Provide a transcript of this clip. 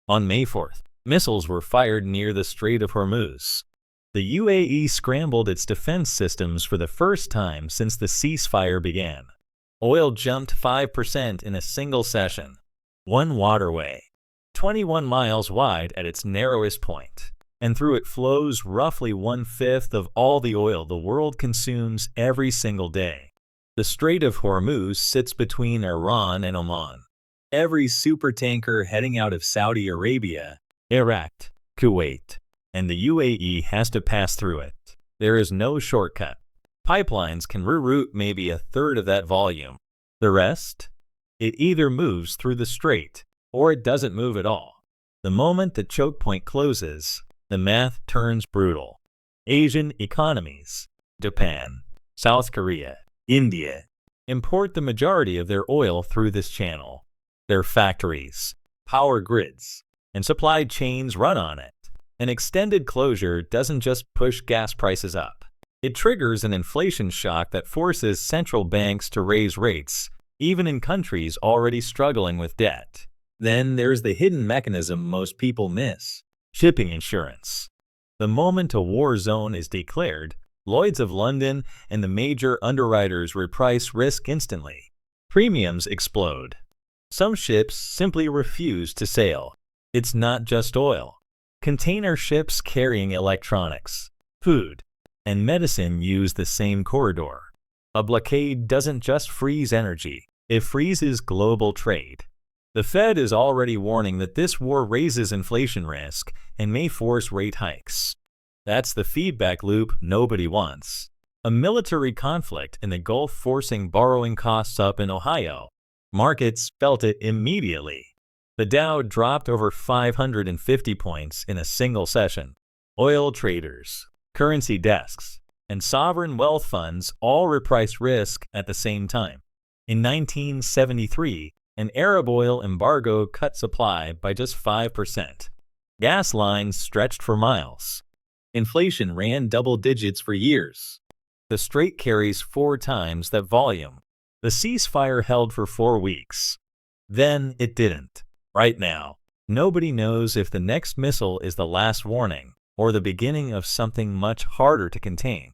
On May 4th, missiles were fired near the Strait of Hormuz. The UAE scrambled its defense systems for the first time since the ceasefire began. Oil jumped 5% in a single session. One waterway, 21 miles wide at its narrowest point, and through it flows roughly 1/5 of all the oil the world consumes every single day. The Strait of Hormuz sits between Iran and Oman. Every supertanker heading out of Saudi Arabia, Iraq, Kuwait, and the UAE has to pass through it. There is no shortcut. Pipelines can reroute maybe a third of that volume. The rest? It either moves through the strait, or it doesn't move at all. The moment the choke point closes, the math turns brutal. Asian economies, Japan, South Korea, India, import the majority of their oil through this channel. Their factories, power grids, and supply chains run on it. An extended closure doesn't just push gas prices up. It triggers an inflation shock that forces central banks to raise rates, even in countries already struggling with debt. Then there's the hidden mechanism most people miss: shipping insurance. The moment a war zone is declared, Lloyd's of London and the major underwriters reprice risk instantly. Premiums explode. Some ships simply refuse to sail. It's not just oil. Container ships carrying electronics, food, and medicine use the same corridor. A blockade doesn't just freeze energy, it freezes global trade. The Fed is already warning that this war raises inflation risk and may force rate hikes. That's the feedback loop nobody wants. A military conflict in the Gulf forcing borrowing costs up in Ohio. Markets felt it immediately. The Dow dropped over 550 points in a single session. Oil traders, currency desks, and sovereign wealth funds all repriced risk at the same time. In 1973, an Arab oil embargo cut supply by just 5%. Gas lines stretched for miles. Inflation ran double digits for years. The strait carries 4 times that volume. The ceasefire held for 4 weeks. Then it didn't. Right now, nobody knows if the next missile is the last warning or the beginning of something much harder to contain.